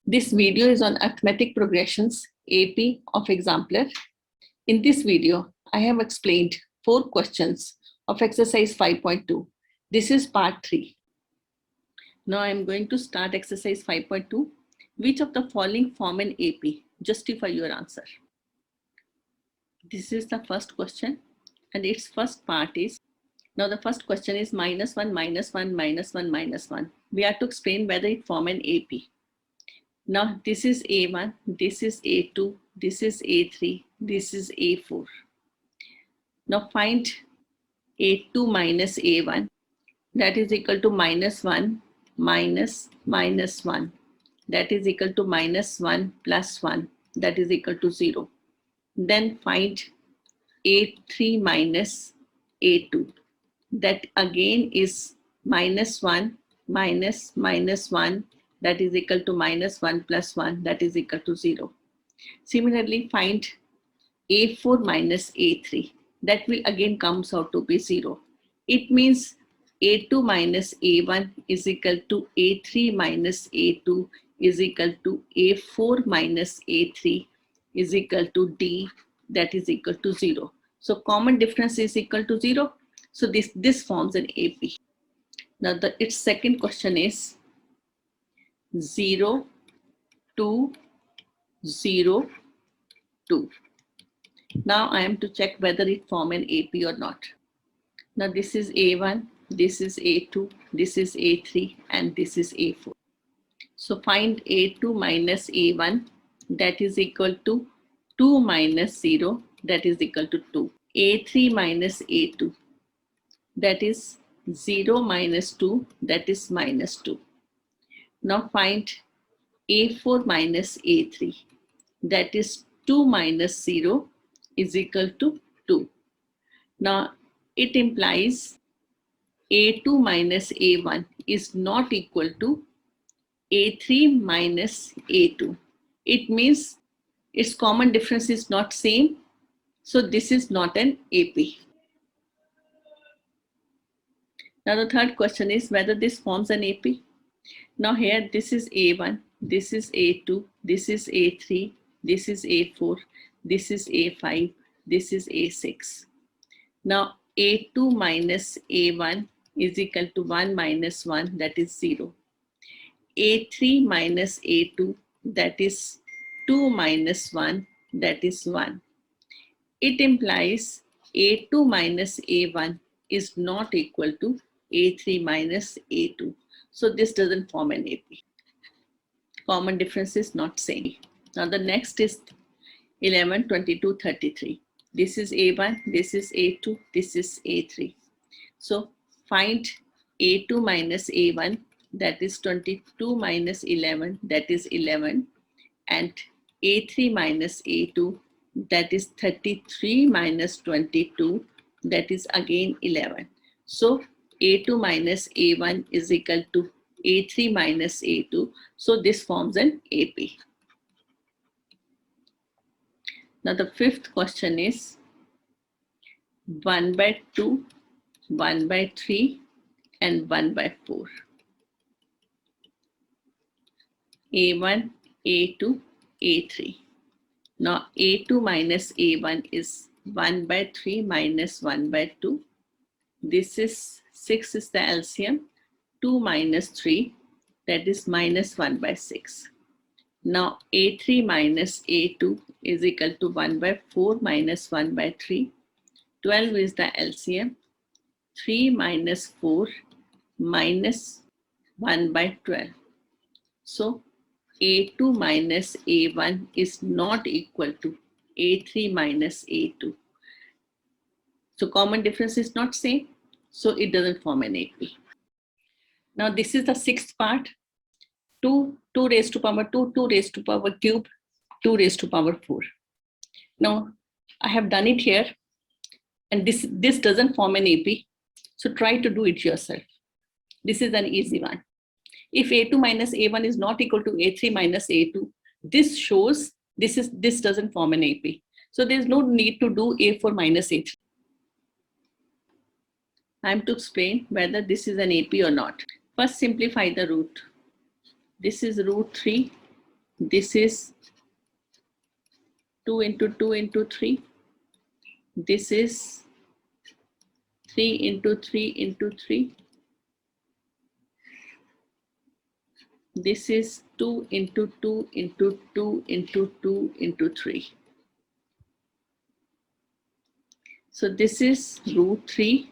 This video is on arithmetic progressions, AP of exemplar. In this video, I have explained 4 questions of exercise 5.2. This is part 3. Now I am going to start exercise 5.2. Which of the following form an AP? Justify your answer. This is the first question and its first part is, now the first question is minus 1, minus 1, minus 1, minus 1. We have to explain whether it form an AP. Now this is A1, this is A2, this is A3, this is A4. Now find A2 minus A1, that is equal to minus 1 minus minus 1, that is equal to minus 1 plus 1, that is equal to 0. Then find A3 minus A2, that again is minus 1 minus minus 1, that is equal to minus 1 plus 1, that is equal to 0. Similarly, find A4 minus A3, that will again comes out to be 0. It means A2 minus A1 is equal to A3 minus A2 is equal to A4 minus A3 is equal to D, that is equal to 0. So common difference is equal to 0. So this forms an AP. Now its second question is 0, 2, 0, 2. Now I am to check whether it form an AP or not. Now this is A1, this is A2, this is A3, and this is A4. So find A2 minus A1, that is equal to 2 minus 0, that is equal to 2. A3 minus A2, that is 0 minus 2, that is minus 2. Now find A4 minus A3, that is 2 minus 0 is equal to 2. Now it implies A2 minus A1 is not equal to A3 minus A2. It means its common difference is not same. So this is not an AP. Now the third question is whether this forms an AP. Now here this is A1, this is A2, this is A3, this is A4, this is A5, this is A6. Now A2 minus A1 is equal to 1 minus 1, that is 0. A3 minus A2, that is 2 minus 1, that is 1. It implies A2 minus A1 is not equal to A3 minus A2. So this doesn't form an AP. Common difference is not same. Now the next is 11, 22, 33. This is A1, this is A2, this is A3. So find A2 minus A1, that is 22 minus 11, that is 11. And A3 minus A2, that is 33 minus 22, that is again 11. So A2 minus A1 is equal to A3 minus A2. So this forms an AP. Now the fifth question is 1 by 2, 1 by 3, and 1 by 4. A1, A2, A3. Now A2 minus A1 is 1 by 3 minus 1 by 2. This is 6 is the LCM. 2 minus 3, that is minus 1 by 6. Now A3 minus A2 is equal to 1 by 4 minus 1 by 3. 12 is the LCM. 3 minus 4 minus 1 by 12. So A2 minus A1 is not equal to A3 minus A2. So common difference is not same. So it doesn't form an AP. Now this is the sixth part. 2 raised to power 2, 2 raised to power cube, 2 raised to power 4. Now I have done it here, and this doesn't form an AP. So try to do it yourself. This is an easy one. If A2 minus A1 is not equal to A3 minus A2, this shows this doesn't form an AP. So there's no need to do A4 minus A3. I'm to explain whether this is an AP or not. First, simplify the root. This is root 3 This is 2 into 2 into 3. This is 3 into 3 into 3. This is 2 into 2 into 2 into 2 into 3. So this is root 3.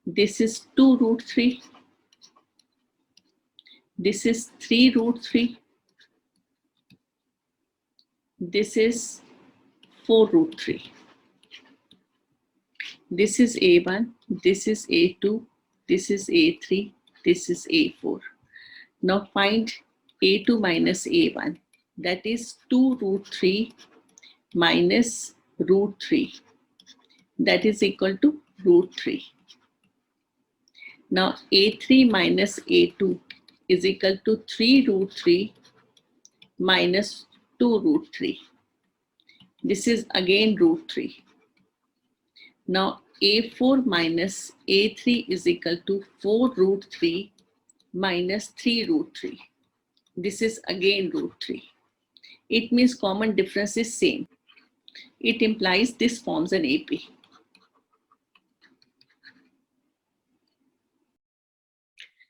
This is 2 root 3. This is 3 root 3. This is 4 root 3. This is A1. This is A2. This is A3. This is A4. Now find A2 minus A1. That is 2 root 3 minus root 3. That is equal to root 3. Now A3 minus A2 is equal to 3 root 3 minus 2 root 3. This is again root 3. Now A4 minus A3 is equal to 4 root 3 minus 3 root 3. This is again root 3. It means common difference is same. It implies this forms an AP.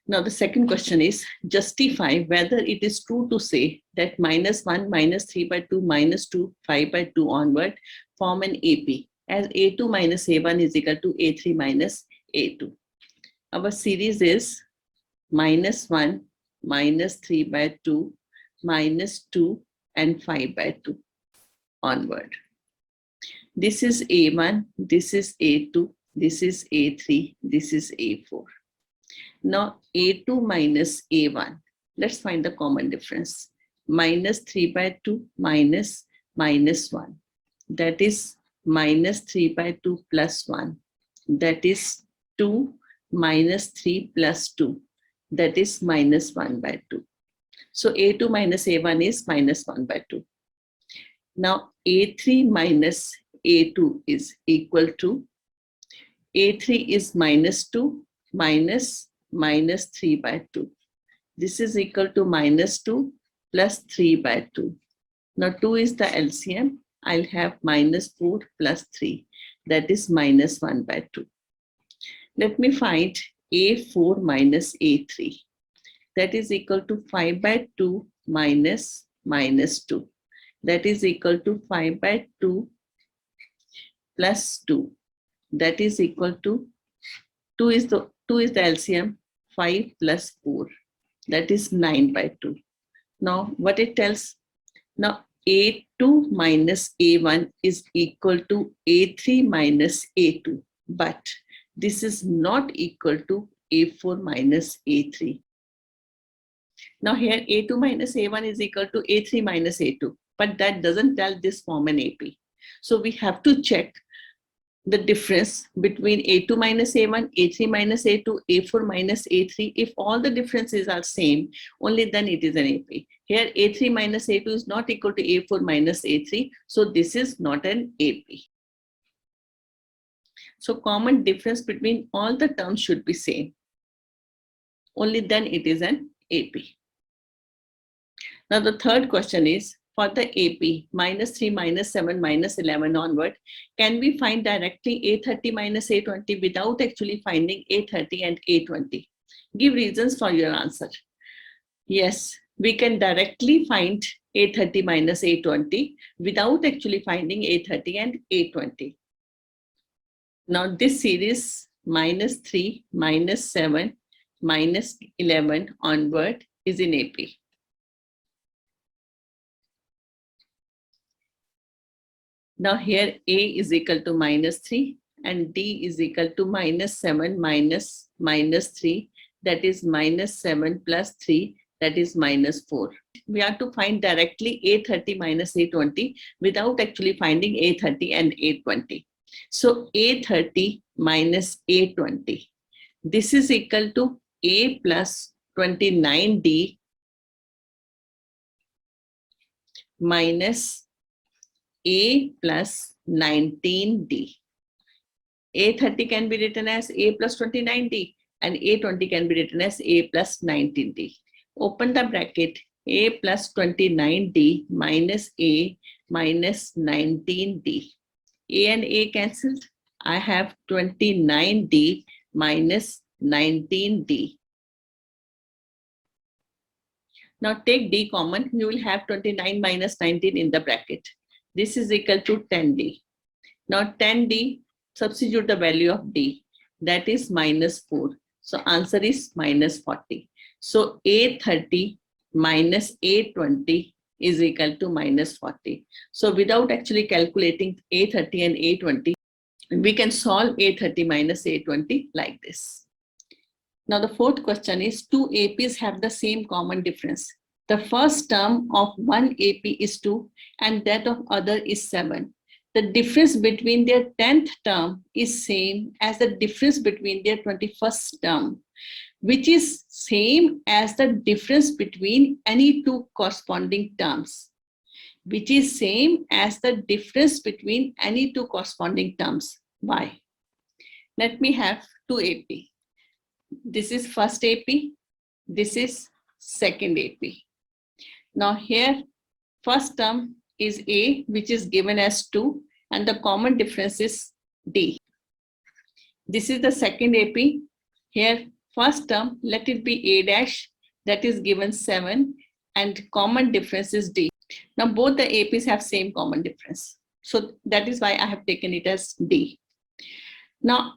Now the second question is, justify whether it is true to say that minus 1, minus 3 by 2, minus 2, 5 by 2 onward form an AP, as A2 minus A1 is equal to A3 minus A2. Our series is minus 1, minus 3 by 2, minus 2, and 5 by 2 onward. This is A1, this is A2, this is A3, this is A4. Now A2 minus A1, let's find the common difference. Minus 3 by 2 minus minus 1. That is minus 3 by 2 plus 1. That is 2 minus 3 plus 2. That is minus 1 by 2. So A2 minus A1 is minus 1 by 2. Now A3 minus A2 is equal to A3 is minus 2 minus minus 3 by 2. This is equal to minus 2 plus 3 by 2. Now 2 is the LCM. I'll have minus 4 plus 3. That is minus 1 by 2. Let me find A4 minus A3. That is equal to 5 by 2 minus minus 2. That is equal to 5 by 2 plus 2. That is equal to 2 is the LCM, 5 plus 4. That is 9 by 2. Now what it tells? Now A2 minus A1 is equal to A3 minus A2. But this is not equal to A4 minus A3. Now here A2 minus A1 is equal to A3 minus A2. But that doesn't tell this form an AP. So we have to check the difference between A2 minus A1, A3 minus A2, A4 minus A3. If all the differences are same, only then it is an AP. Here A3 minus A2 is not equal to A4 minus A3. So this is not an AP. So common difference between all the terms should be same. Only then it is an AP. Now the third question is, for the AP, minus 3, minus 7, minus 11 onward, can we find directly A30 minus A20 without actually finding A30 and A20? Give reasons for your answer. Yes, we can directly find A30 minus A20 without actually finding A30 and A20. Now this series minus 3, minus 7, minus 11 onward is in AP. Now here A is equal to minus 3 and D is equal to minus 7 minus minus 3. That is minus 7 plus 3. That is minus 4. We have to find directly A30 minus A20 without actually finding A30 and A20. So A30 minus A20. This is equal to A plus 29D minus A plus 19D. A30 can be written as A plus 29D and A20 can be written as A plus 19D. Open the bracket. A plus 29D minus A minus 19D. A and A cancelled. I have 29D minus 19D. Now take D common, you will have 29 minus 19 in the bracket. This is equal to 10D. Now 10D, substitute the value of D, that is minus 4. So answer is minus 40. So A30 minus A20 is equal to minus 40. So without actually calculating A30 and A20, we can solve A30 minus A20 like this. Now the fourth question is, two APs have the same common difference. The first term of one AP is 2 and that of other is 7. The difference between their 10th term is same as the difference between their 21st term, which is same as the difference between any two corresponding terms, which is same as the difference between any two corresponding terms. Why? Let me have two AP. This is first AP, this is second AP. Now here, first term is A, which is given as 2, and the common difference is D. This is the second AP. Here, first term, let it be A dash, that is given 7, and common difference is D. Now both the APs have same common difference. So that is why I have taken it as D. Now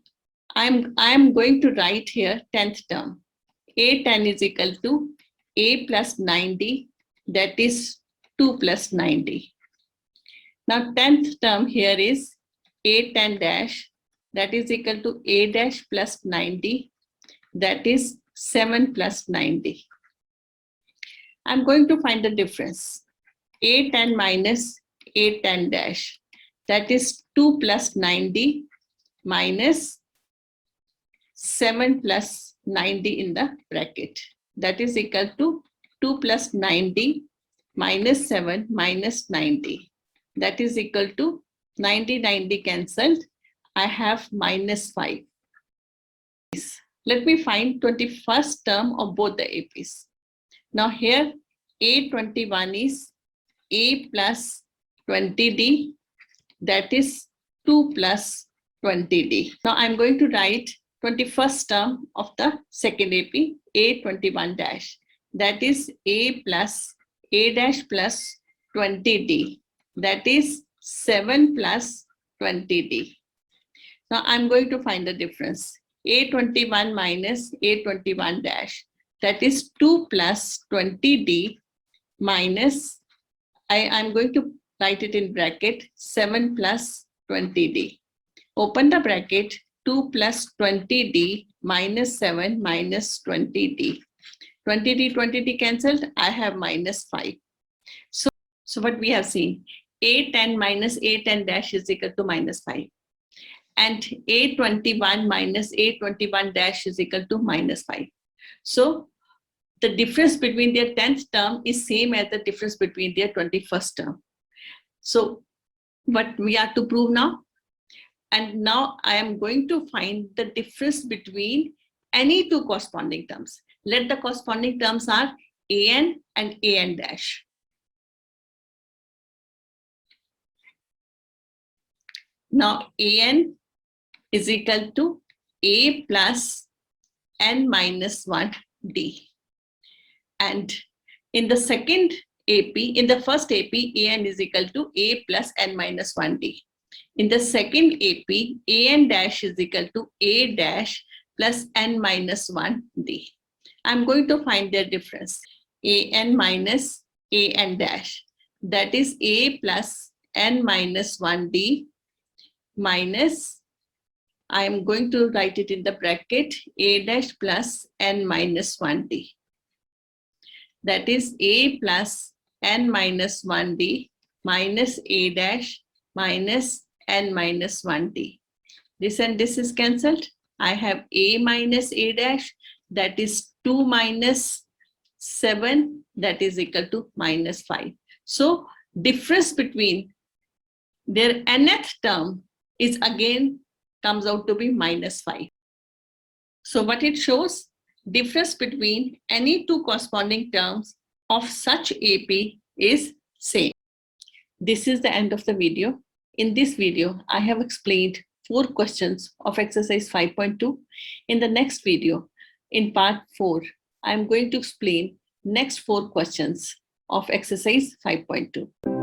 I'm going to write here 10th term. A10 is equal to A plus 9D, that is 2 plus 9D. Now 10th term here is A10 dash, that is equal to A dash plus 9D, that is 7 plus 9D. I'm going to find the difference. A10 minus A10 dash, that is 2 plus 9D minus 7 plus 9D in the bracket. That is equal to 2 plus 9D minus 7 minus 9D. That is equal to 90 cancelled. I have minus 5. Let me find 21st term of both the APs. Now here A21 is A plus 20D, that is 2 plus 20D. Now I'm going to write 21st term of the second AP, A21 dash, that is A plus A dash plus 20D, that is 7 plus 20D. Now I'm going to find the difference. A21 minus A21 dash, that is 2 plus 20D minus, I'm going to write it in bracket, 7 plus 20D. Open the bracket, 2 plus 20D minus 7 minus 20D. 20D cancelled, I have minus 5. So what we have seen, A10 minus A10 dash is equal to minus 5. And A21 minus A21 dash is equal to minus 5. So the difference between their 10th term is same as the difference between their 21st term. So what we are to prove now? And now I am going to find the difference between any two corresponding terms. Let the corresponding terms are AN and AN dash. Now AN is equal to A plus N minus 1D. And in the second AP, in the first AP, AN is equal to A plus N minus 1D. In the second AP, AN dash is equal to A dash plus N minus 1D. I'm going to find their difference. AN minus AN dash, that is A plus N minus 1D minus, I am going to write it in the bracket, A dash plus N minus 1D. That is A plus N minus 1D minus A dash minus N minus 1D. This and this is cancelled. I have A minus A dash, that is 2 minus 7, that is equal to minus 5. So difference between their nth term is again comes out to be minus 5. So what it shows, difference between any two corresponding terms of such AP is same. This is the end of the video. In this video, I have explained 4 questions of exercise 5.2. In the next video, in part 4, I am going to explain next 4 questions of exercise 5.2.